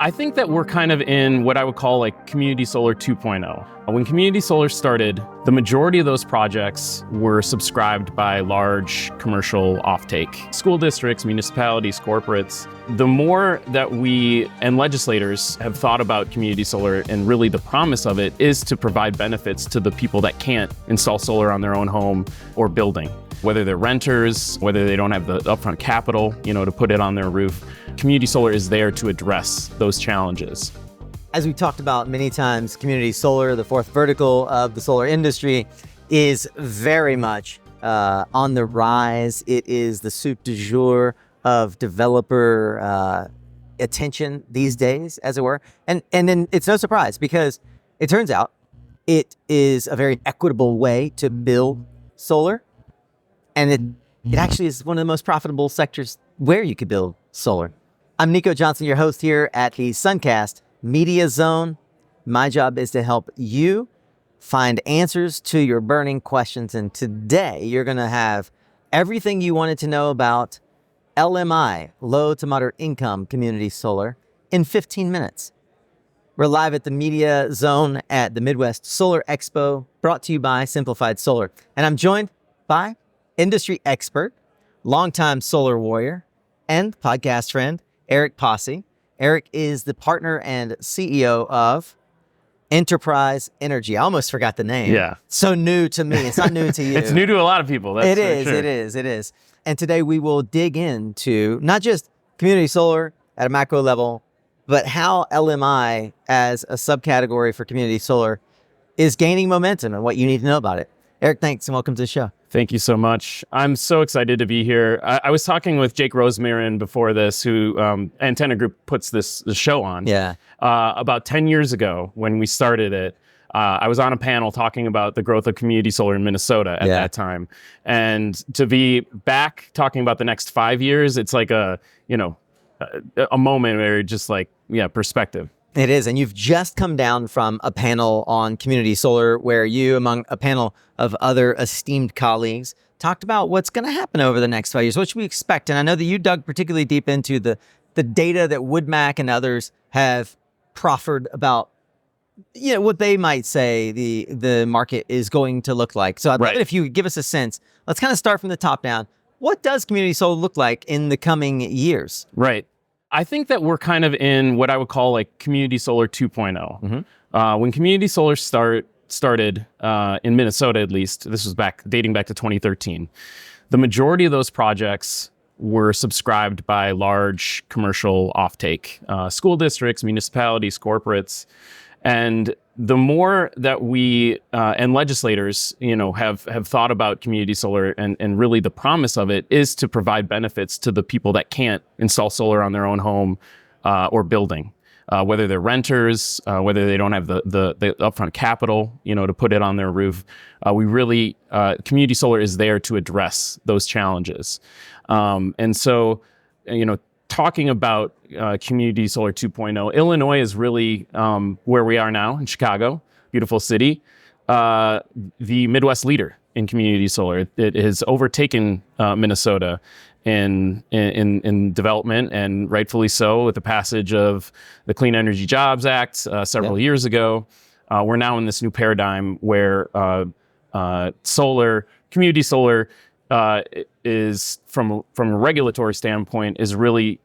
I think that we're kind of in what I would call like community solar 2.0. When community solar started, the majority of those projects were subscribed by large commercial offtake. School districts, municipalities, corporates. The more that we and legislators have thought about community solar, and really the promise of it is to provide benefits to the people that can't install solar on their own home or building. Whether they're renters, whether they don't have the upfront capital, to put it on their roof. Community solar is there to address those challenges. As we talked about many times, community solar, the fourth vertical of the solar industry, is very much on the rise. It is the soup du jour of developer attention these days, as it were. And then it's no surprise because it turns out it is a very equitable way to build solar. And it actually is one of the most profitable sectors where you could build solar. I'm Nico Johnson, your host here at the Suncast Media Zone. My job is to help you find answers to your burning questions. And today you're going to have everything you wanted to know about LMI, low to moderate income community solar, in 15 minutes. We're live at the Media Zone at the Midwest Solar Expo, brought to you by Simplified Solar. And I'm joined by industry expert, longtime solar warrior, and podcast friend, Eric Pasi. Eric is the partner and CEO of Enterprise Energy. I almost forgot the name. Yeah. So new to me. It's not new to you. It's new to a lot of people. That's It for is. sure. And today we will dig into not just community solar at a macro level, but how LMI as a subcategory for community solar is gaining momentum and what you need to know about it. Eric, thanks and welcome to the show. Thank you so much. I'm so excited to be here. I was talking with Jake Rosemarin before this, who Antenna Group puts this show on. Yeah. About 10 years ago when we started it, I was on a panel talking about the growth of community solar in Minnesota at that time. And to be back talking about the next 5 years, it's like a moment where you're just like, perspective. It is. And you've just come down from a panel on community solar where you, among a panel of other esteemed colleagues, talked about what's going to happen over the next 5 years, what should we expect. And I know that you dug particularly deep into the data that WoodMac and others have proffered about, what they might say the market is going to look like. So I'd love it if you would give us a sense. Let's kind of start from the top down. What does community solar look like in the coming years? Right. I think that we're kind of in what I would call like community solar 2.0. Mm-hmm. When community solar started in Minnesota, at least, this was dating back to 2013, the majority of those projects were subscribed by large commercial offtake, school districts, municipalities, corporates. And the more that we and legislators, have thought about community solar, and really the promise of it is to provide benefits to the people that can't install solar on their own home or building, whether they're renters, whether they don't have the upfront capital, to put it on their roof. Community solar is there to address those challenges. And so, talking about community solar 2.0, Illinois is really where we are now in Chicago, beautiful city, the Midwest leader in community solar. It has overtaken Minnesota in development, and rightfully so, with the passage of the Clean Energy Jobs Act several years ago. We're now in this new paradigm where community solar is from a regulatory standpoint is really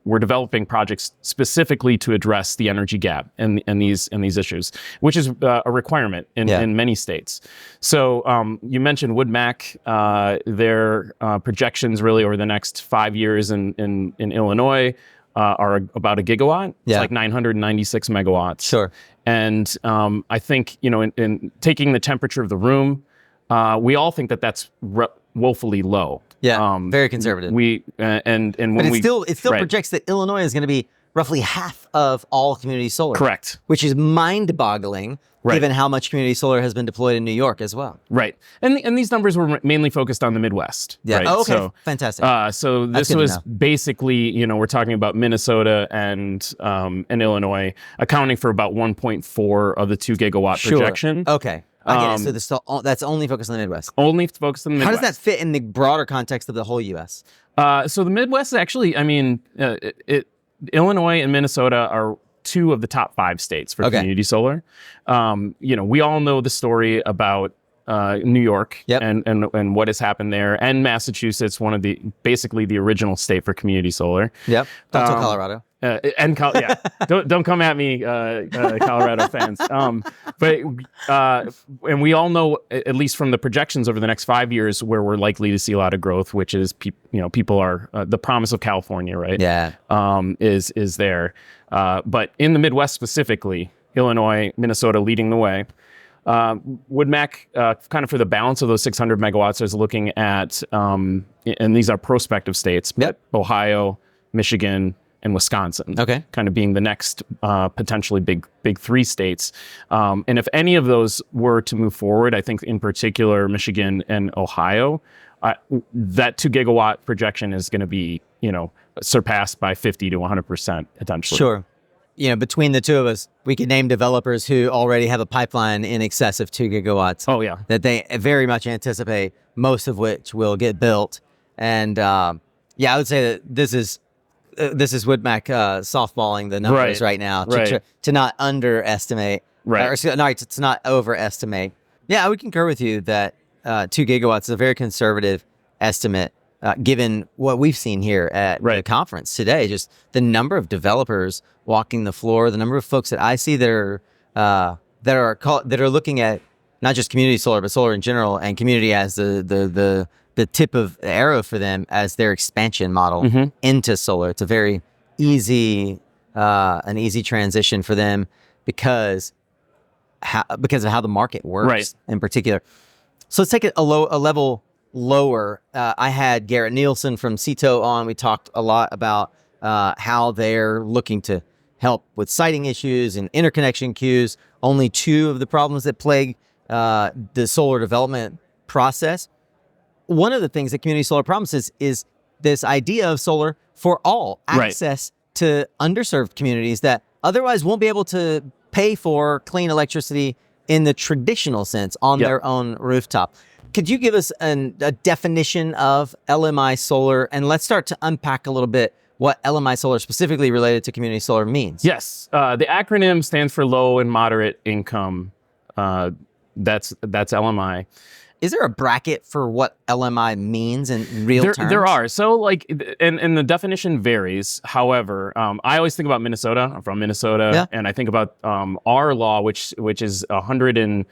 we're developing projects specifically to address the energy gap and these issues, which is a requirement in many states. So you mentioned WoodMac, their projections really over the next 5 years in Illinois are about a gigawatt. It's like 996 megawatts. Sure. And I think in taking the temperature of the room, we all think that that's woefully low. Yeah, very conservative. But it still projects that Illinois is going to be roughly half of all community solar. Correct. Which is mind-boggling, given how much community solar has been deployed in New York as well. Right. And these numbers were mainly focused on the Midwest. Yeah. Right? Oh, okay. So, fantastic. So this was basically, we're talking about Minnesota and Illinois accounting for about 1.4 of the 2 gigawatt projection. Okay. I get it. So that's only focused on the Midwest. Only focused on the Midwest. How does that fit in the broader context of the whole U.S.? So the Midwest actually, Illinois and Minnesota are two of the top 5 states for community solar. We all know the story about New York and what has happened there, and Massachusetts, one of basically the original state for community solar. Yep. Don't tell Colorado. Don't come at me, Colorado fans. And we all know, at least from the projections over the next 5 years, where we're likely to see a lot of growth, which is people are the promise of California, right? Yeah. Is there, but in the Midwest specifically, Illinois, Minnesota leading the way. WoodMac, kind of for the balance of those 600 megawatts, is looking at, and these are prospective states, Ohio, Michigan, and Wisconsin, kind of being the next potentially big 3 states. And if any of those were to move forward, I think in particular Michigan and Ohio, that 2 gigawatt projection is going to be, surpassed by 50 to 100% potentially. Sure. Between the two of us, we could name developers who already have a pipeline in excess of 2 gigawatts. Oh, yeah. That they very much anticipate, most of which will get built. And I would say that this is WoodMac softballing the numbers right now to not underestimate, to not overestimate. Yeah, I would concur with you that 2 gigawatts is a very conservative estimate, given what we've seen here at the conference today. Just the number of developers walking the floor, the number of folks that I see that are looking at not just community solar, but solar in general, and community as the tip of the arrow for them as their expansion model into solar. It's a very an easy transition for them because of how the market works in particular. So let's take it a level lower. I had Garrett Nielsen from CETO on. We talked a lot about how they're looking to help with siting issues and interconnection queues, only 2 of the problems that plague the solar development process. One of the things that community solar promises is this idea of solar for all, access to underserved communities that otherwise won't be able to pay for clean electricity in the traditional sense on their own rooftop. Could you give us a definition of LMI solar? And let's start to unpack a little bit what LMI solar specifically related to community solar means. Yes. The acronym stands for low and moderate income. That's LMI. Is there a bracket for what LMI means in real terms? There are. So and the definition varies. However, I always think about Minnesota. I'm from Minnesota. And I think about our law, which is 100 and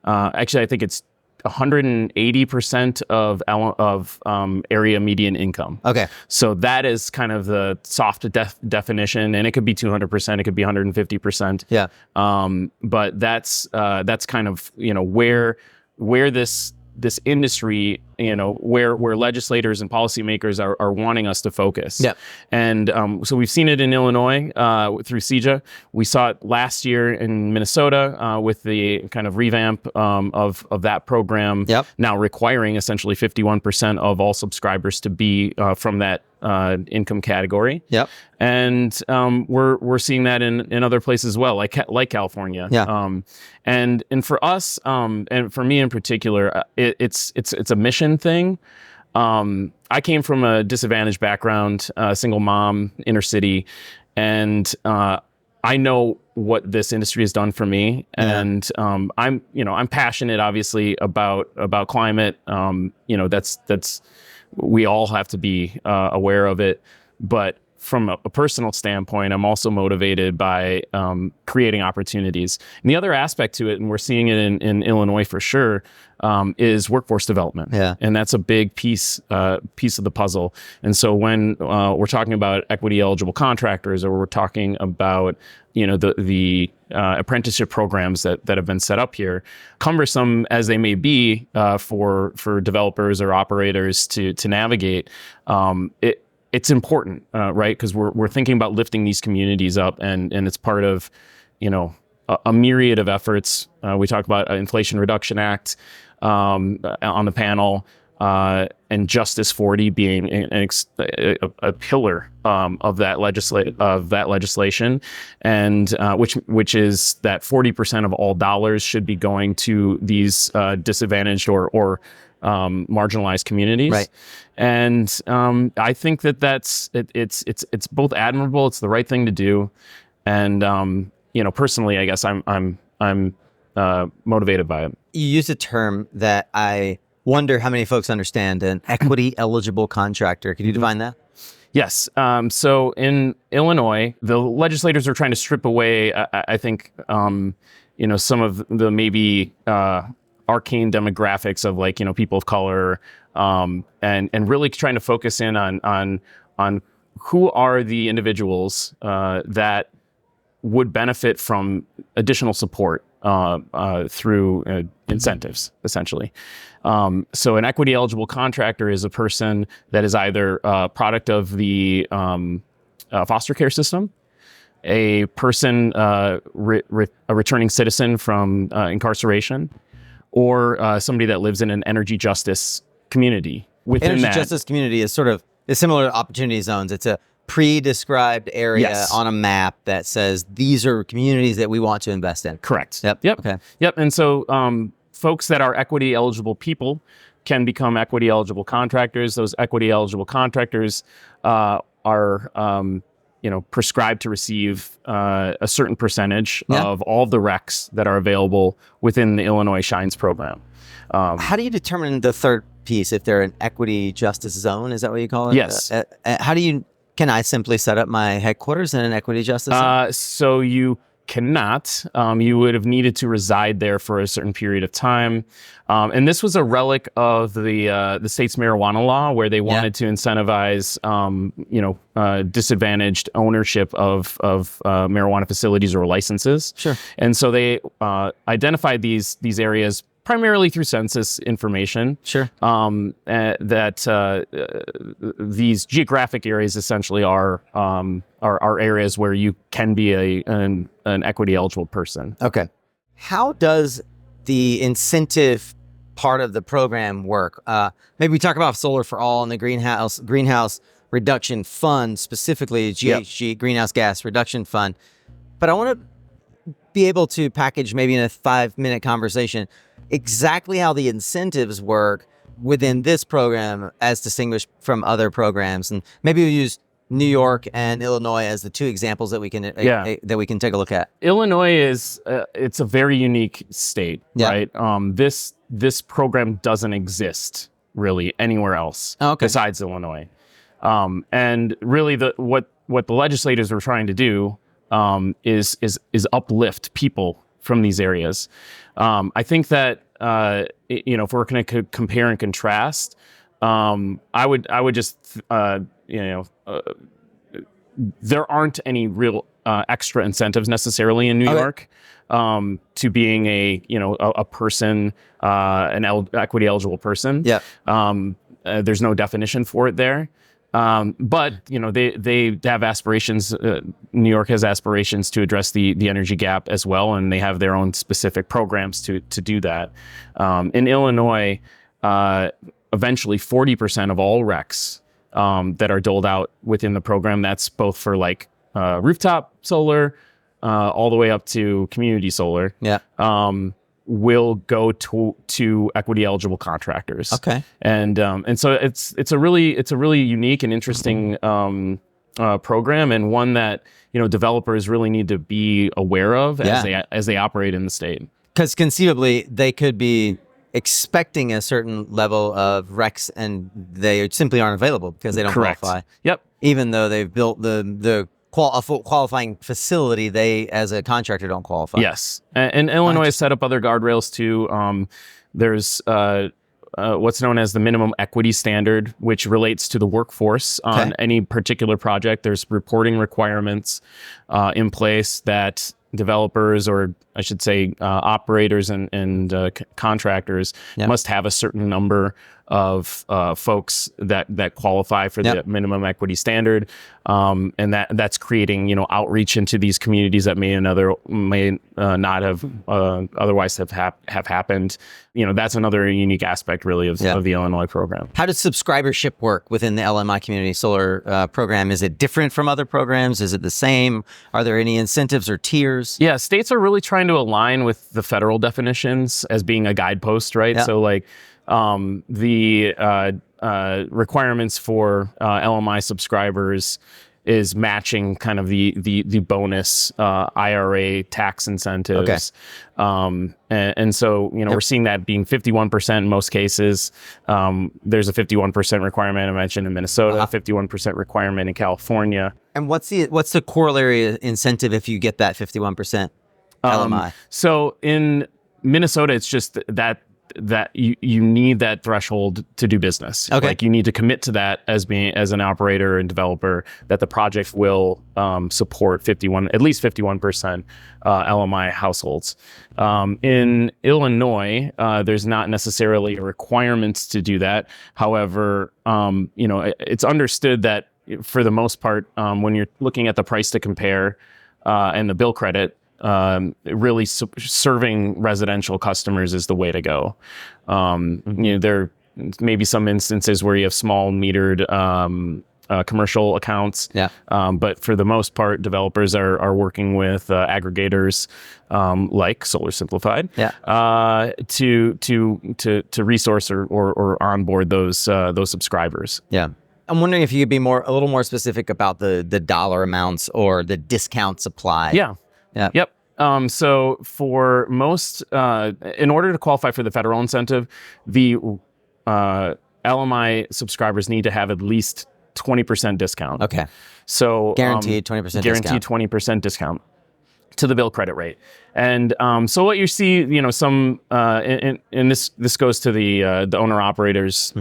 actually I think it's 180% of area median income. Okay. So that is kind of the soft definition, and it could be 200%, it could be 150%. Yeah. But that's kind of where this industry, where legislators and policymakers are wanting us to focus. Yeah. And so we've seen it in Illinois through CEJA. We saw it last year in Minnesota with the kind of revamp of that program. Yep. Now requiring essentially 51% of all subscribers to be from that income category. Yep. And we're seeing that in other places as well, like California. Yeah. And for us, and for me in particular, it's a mission thing. I came from a disadvantaged background, single mom, inner city, and I know what this industry has done for me, and I'm passionate, obviously, about climate. That's we all have to be aware of it, but from a personal standpoint, I'm also motivated by creating opportunities. And the other aspect to it, and we're seeing it in Illinois for sure, is workforce development. Yeah. And that's a big piece of the puzzle. And so when we're talking about equity eligible contractors, or we're talking about the apprenticeship programs that have been set up here, cumbersome as they may be for developers or operators to navigate, it's important, right? Because we're thinking about lifting these communities up, and it's part of, a myriad of efforts. We talked about Inflation Reduction Act on the panel, and Justice 40 being a pillar of that legislation, and which is that 40% of all dollars should be going to these disadvantaged or marginalized communities. Right. And I think it's both admirable. It's the right thing to do. And personally, I guess I'm motivated by it. You use a term that I wonder how many folks understand, an equity eligible contractor. Could you define that? Yes. So in Illinois, the legislators are trying to strip away, I think, some of the maybe arcane demographics of people of color, and really trying to focus in on who are the individuals that would benefit from additional support through incentives, essentially. So an equity eligible contractor is a person that is either a product of the foster care system, a person, a returning citizen from incarceration, or somebody that lives in an energy justice community. Within Energy that, justice community is similar to opportunity zones. It's a pre-described area Yes. on a map that says these are communities that we want to invest in. Correct. Yep. Yep. Okay. Yep. And so folks that are equity eligible people can become equity eligible contractors. Those equity eligible contractors are prescribed to receive a certain percentage of all the recs that are available within the Illinois Shines program. How do you determine the third piece if they're an equity justice zone? Is that what you call it? Yes. Can I simply set up my headquarters in an equity justice zone? So you cannot. You would have needed to reside there for a certain period of time. And this was a relic of the state's marijuana law, where they wanted to incentivize, disadvantaged ownership of marijuana facilities or licenses. Sure. And so they identified these areas primarily through census information. Sure. These geographic areas essentially are areas where you can be an equity eligible person. Okay. How does the incentive part of the program work? Maybe we talk about Solar for All and the Greenhouse Reduction Fund, specifically GHG, Greenhouse Gas Reduction Fund. But I want to be able to package maybe in a 5-minute conversation exactly how the incentives work within this program as distinguished from other programs. And maybe we'll use New York and Illinois as the two examples that we can take a look at. Illinois is it's a very unique state, right? This program doesn't exist really anywhere else besides Illinois. And really what the legislators were trying to do is uplift people from these areas. I think that if we're going to compare and contrast, I would just there aren't any real extra incentives necessarily in New York to being a person, an equity eligible person. Yeah. There's no definition for it there. But they have aspirations. New York has aspirations to address the energy gap as well, and they have their own specific programs to do that. In Illinois, eventually 40% of all recs that are doled out within the program, that's both for rooftop solar, all the way up to community solar. Yeah. Will go to equity eligible contractors. Okay. And so it's a really unique and interesting program, and one that developers really need to be aware of as they operate in the state. Because conceivably they could be expecting a certain level of recs and they simply aren't available because they don't qualify. Yep. Even though they've built a full qualifying facility, they, as a contractor, don't qualify. Yes. And Illinois has set up other guardrails too. There's what's known as the minimum equity standard, which relates to the workforce on any particular project. There's reporting requirements in place that developers, or I should say operators and contractors must have a certain number of folks that qualify for the minimum equity standard, and that's creating outreach into these communities that may not have otherwise have happened. That's another unique aspect really of the Illinois program. How does subscribership work within the LMI Community Solar program? Is it different from other programs? Is it the same? Are there any incentives or tiers? Yeah, states are really trying to align with the federal definitions as being a guidepost, right? So the requirements for LMI subscribers is matching kind of the bonus IRA tax incentives. And so, we're seeing that being 51% in most cases. There's a 51% requirement I mentioned in Minnesota, 51% requirement in California. And what's the corollary incentive if you get that 51% LMI? So in Minnesota, it's just that you need that threshold to do business. Okay. Like you need to commit to that as an operator and developer that the project will support at least 51% LMI households. In Illinois, there's not necessarily a requirement to do that. However, it's understood that for the most part, when you're looking at the price to compare and the bill credit, really serving residential customers is the way to go. There may be some instances where you have small metered commercial accounts. Yeah. But for the most part, developers are working with aggregators like Solar Simplified to resource or onboard those subscribers. Yeah. I'm wondering if you could be a little more specific about the dollar amounts or the discounts applied. Yeah. Yep. So for most, in order to qualify for the federal incentive, the LMI subscribers need to have at least 20% discount. Okay. So guaranteed 20% guaranteed 20% discount to the bill credit rate. And so what you see, some and this goes to the owner operators.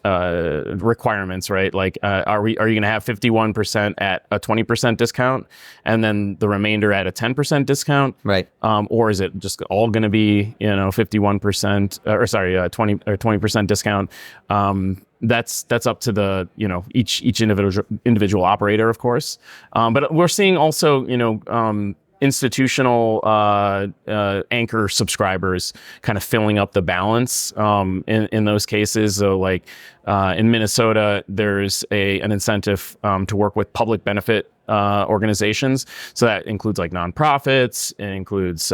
Requirements, right? Like, are you going to have 51% at a 20% discount, and then the remainder at a 10% discount, right? Or is it just all going to be 51% 20% discount? That's up to the each individual operator, of course. But we're seeing also institutional anchor subscribers kind of filling up the balance in those cases. So like in Minnesota, there's an incentive to work with public benefit organizations. So that includes like nonprofits, it includes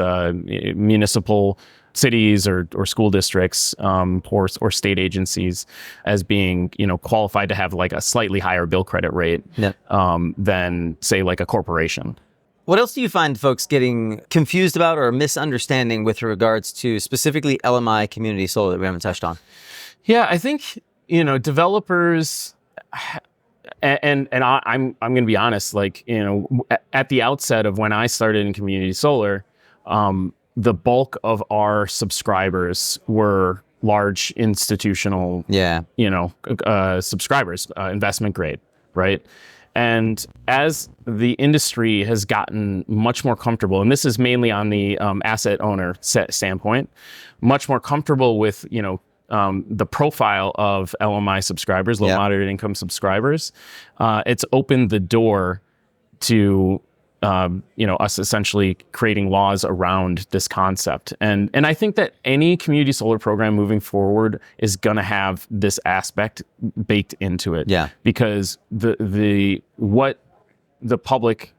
municipal cities or school districts or state agencies as being qualified to have like a slightly higher bill credit rate than say like a corporation. What else do you find folks getting confused about or misunderstanding with regards to specifically LMI community solar that we haven't touched on? Yeah, I think, developers, and I'm going to be honest, like, at the outset of when I started in community solar, the bulk of our subscribers were large institutional, subscribers, investment grade, right? And as the industry has gotten much more comfortable, and this is mainly on the asset owner standpoint, much more comfortable with, the profile of LMI subscribers, low moderate income subscribers, it's opened the door to, us essentially creating laws around this concept. And I think that any community solar program moving forward is going to have this aspect baked into it. Yeah. Because what the public,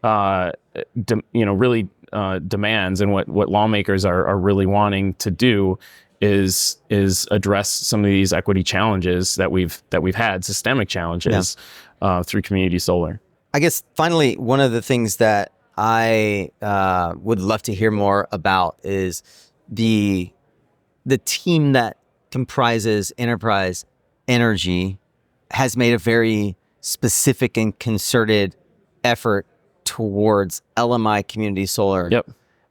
really demands, and what lawmakers are really wanting to do is address some of these equity challenges that we've had, systemic challenges through community solar. I guess finally, one of the things that I would love to hear more about is the team that comprises Enterprise Energy has made a very specific and concerted effort towards LMI community solar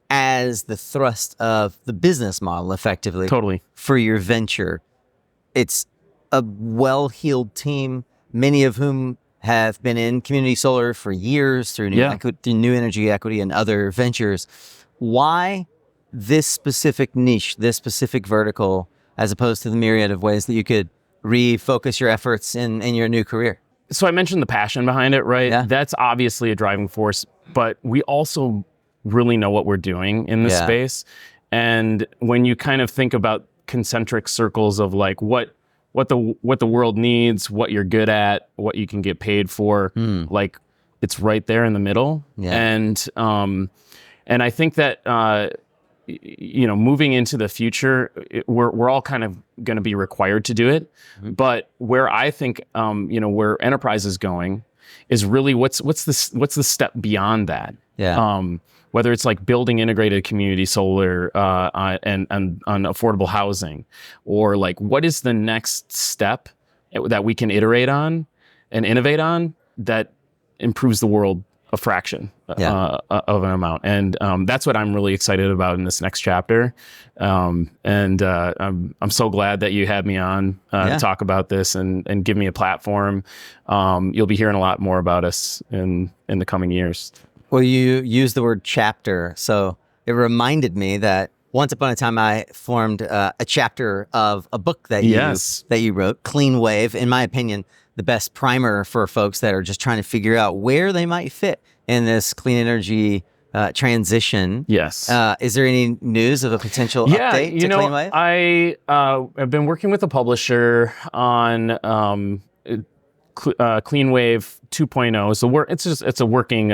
as the thrust of the business model, effectively. Totally. For your venture. It's a well-heeled team, many of whom have been in community solar for years through new energy equity and other ventures. Why this specific niche, this specific vertical, as opposed to the myriad of ways that you could refocus your efforts in your new career? So I mentioned the passion behind it, right? Yeah. That's obviously a driving force, but we also really know what we're doing in this space. And when you kind of think about concentric circles of like what the world needs, what you're good at, what you can get paid for, like it's right there in the middle. Yeah. And I think that moving into the future, we're all kind of going to be required to do it. But where I think, where enterprise is going is really what's the step beyond that. Yeah. Whether it's like building integrated community solar and on affordable housing, or like what is the next step that we can iterate on and innovate on that improves the world a fraction of an amount. And that's what I'm really excited about in this next chapter. I'm so glad that you had me on to talk about this and give me a platform. You'll be hearing a lot more about us in the coming years. Well, you used the word chapter, so it reminded me that once upon a time I formed a chapter of a book that you wrote, Clean Wave. In my opinion, the best primer for folks that are just trying to figure out where they might fit in this clean energy transition. Yes. Is there any news of a potential update to Clean Wave? I have been working with a publisher on Clean Wave 2.0. So it's a working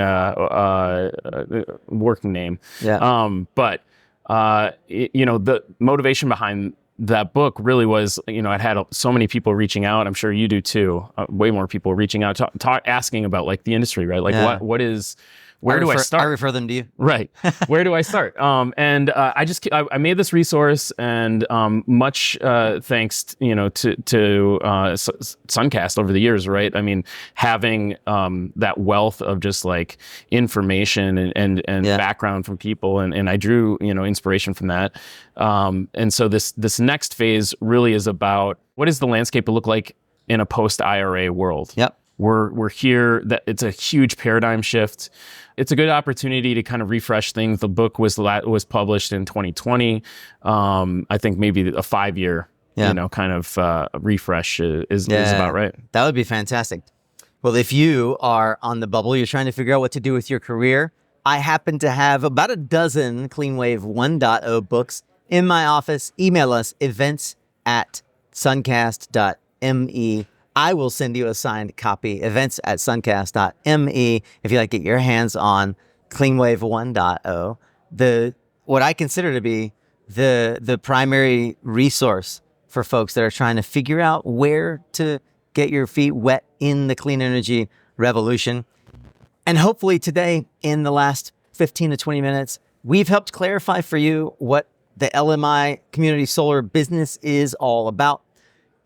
working name. Yeah. But the motivation behind that book really was, I'd had so many people reaching out. I'm sure you do too. Way more people reaching out, asking about like the industry, right? Like where do I start? I refer them to you. Right. Where do I start? I made this resource, and much thanks to Suncast over the years, right? I mean, having that wealth of just like information and background from people, and I drew inspiration from that. And so this next phase really is about what does the landscape look like in a post-IRA world? Yep. We're here. That it's a huge paradigm shift. It's a good opportunity to kind of refresh things. The book was published in 2020. I think maybe a 5-year, kind of refresh is about right. That would be fantastic. Well, if you are on the bubble, you're trying to figure out what to do with your career, I happen to have about a dozen CleanWave 1.0 books in my office. Email us, events@suncast.me. I will send you a signed copy, events@suncast.me, if you'd like to get your hands on CleanWave 1.0, what I consider to be the primary resource for folks that are trying to figure out where to get your feet wet in the clean energy revolution. And hopefully today, in the last 15 to 20 minutes, we've helped clarify for you what the LMI community solar business is all about.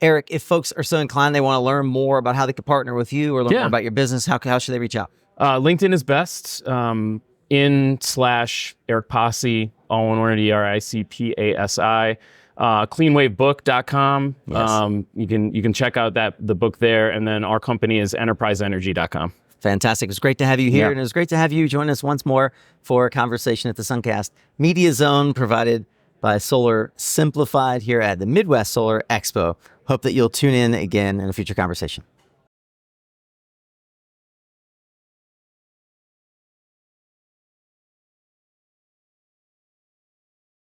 Eric, if folks are so inclined, they want to learn more about how they can partner with you or learn more about your business, how should they reach out? LinkedIn is best. /Eric Pasi, all one word, ERICPASI. Cleanwavebook.com. Yes. You can check out the book there, and then our company is enterpriseenergy.com. Fantastic. It was great to have you here, and it was great to have you join us once more for a conversation at the Suncast Media Zone, provided by Solar Simplified here at the Midwest Solar Expo. Hope that you'll tune in again in a future conversation.